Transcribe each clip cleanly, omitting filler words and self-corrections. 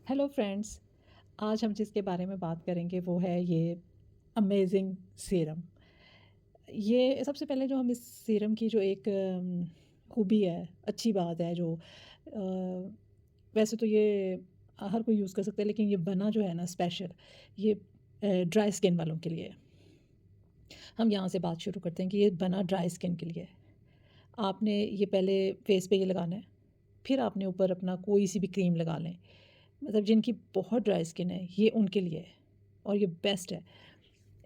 Hello friends. आज हम जिसके बारे में बात करेंगे वो है ये अमेजिंग सीरम। ये सबसे पहले जो हम इस सीरम की जो एक खूबी है, अच्छी बात है जो वैसे तो ये हर कोई यूज़ कर सकता है, लेकिन ये बना जो है ना स्पेशल, ये ड्राई स्किन वालों के लिए है। हम यहाँ से बात शुरू करते हैं कि ये बना ड्राई स्किन के लिए है। आपने ये पहले फेस पे ये लगाना है, फिर आपने ऊपर अपना कोई सी भी क्रीम लगा लें। मतलब जिनकी बहुत ड्राई स्किन है ये उनके लिए है और ये बेस्ट है।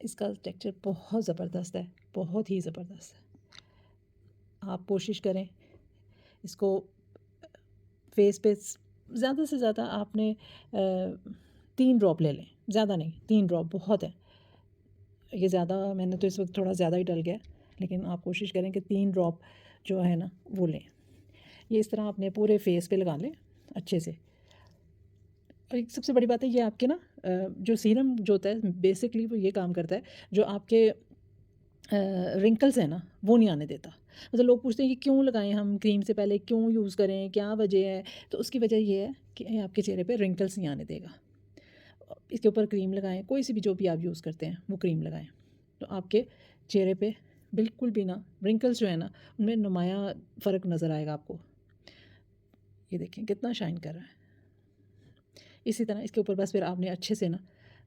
इसका टेक्सचर बहुत ज़बरदस्त है, बहुत ही ज़बरदस्त है। आप कोशिश करें इसको फेस पे ज़्यादा से ज़्यादा आपने 3 ड्रॉप ले लें, ज़्यादा नहीं, 3 ड्रॉप बहुत है। ये ज़्यादा मैंने तो इस वक्त थोड़ा ज़्यादा ही डल गया, लेकिन आप कोशिश करें कि 3 ड्रॉप जो है ना वो लें। ये इस तरह अपने पूरे फेस पे लगा लें अच्छे से। और एक सबसे बड़ी बात है ये आपके ना जो सीरम जो होता है बेसिकली वो ये काम करता है, जो आपके रिंकल्स हैं ना वो नहीं आने देता। मतलब लोग पूछते हैं कि क्यों लगाएं हम क्रीम से पहले, क्यों यूज़ करें, क्या वजह है? तो उसकी वजह ये है कि ये आपके चेहरे पे रिंकल्स नहीं आने देगा। इसके ऊपर क्रीम लगाएं, कोई सी भी जो भी आप यूज़ करते हैं वो क्रीम लगाएं, तो आपके चेहरे पे बिल्कुल भी ना रिंकल्स जो है ना उनमें नुमाया फ़र्क नज़र आएगा आपको। ये देखें कितना शाइन कर रहा है। इसी तरह इसके ऊपर बस फिर आपने अच्छे से ना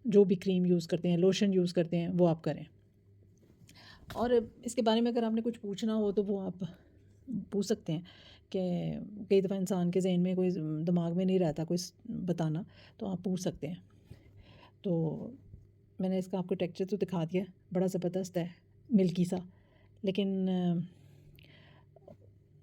जो भी क्रीम यूज़ करते हैं, लोशन यूज़ करते हैं वो आप करें। और इसके बारे में अगर आपने कुछ पूछना हो तो वो आप पूछ सकते हैं कि कई दफ़ा इंसान के ज़हन में कोई दिमाग में नहीं रहता कोई बताना, तो आप पूछ सकते हैं। तो मैंने इसका आपको टेक्सचर तो दिखा दिया, बड़ा ज़बरदस्त है, मिल्की सा। लेकिन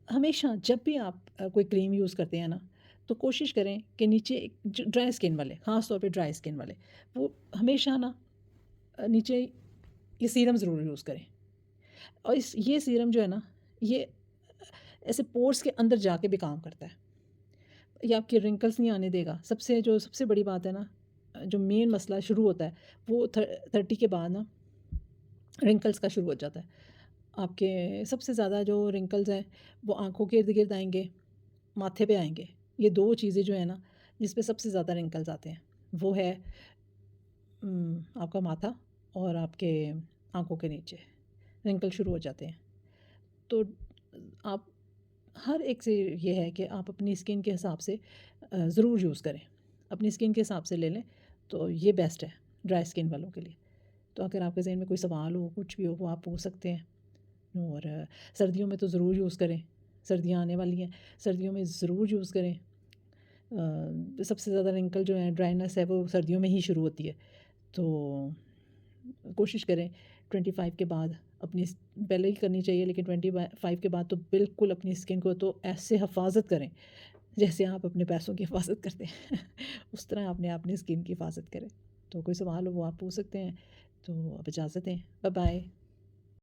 हमेशा जब भी आप कोई क्रीम यूज़ करते हैं ना तो कोशिश करें कि नीचे ड्राई स्किन वाले, ख़ास तौर पे ड्राई स्किन वाले, वो हमेशा ना नीचे ये सीरम ज़रूर यूज़ करें। और इस ये सीरम जो है ना ये ऐसे पोर्स के अंदर जाके भी काम करता है। ये आपके रिंकल्स नहीं आने देगा। सबसे बड़ी बात है ना, जो मेन मसला शुरू होता है वो 30 के बाद ना रिंकल्स का शुरू हो जाता है। आपके सबसे ज़्यादा जो रिंकल्स हैं वो आँखों के इर्द-गिर्द आएँगे, माथे पे आएँगे। ये 2 चीज़ें जो है ना जिस पे सबसे ज़्यादा रिंकल्स आते हैं, वो है आपका माथा और आपके आँखों के नीचे रिंकल शुरू हो जाते हैं। तो आप हर एक से ये है कि आप अपनी स्किन के हिसाब से ज़रूर यूज़ करें। अपनी स्किन के हिसाब से ले लें, तो ये बेस्ट है ड्राई स्किन वालों के लिए। तो अगर आपके ज़हन में कोई सवाल हो, कुछ भी हो, वो आप पूछ सकते हैं। और सर्दियों में तो ज़रूर यूज़ करें, सर्दियाँ आने वाली हैं, सर्दियों में ज़रूर यूज़ करें। सबसे ज़्यादा रिंकल जो है, ड्राइनेस है, वो सर्दियों में ही शुरू होती है। तो कोशिश करें 25 के बाद अपनी पहले ही करनी चाहिए, लेकिन 25 के बाद तो बिल्कुल अपनी स्किन को तो ऐसे हिफाजत करें जैसे आप अपने पैसों की हिफाजत करते हैं उस तरह आपने अपनी स्किन की हिफाजत करें। तो कोई सवाल हो वो आप पूछ सकते हैं। तो अब इजाज़त दें, बाय बाय।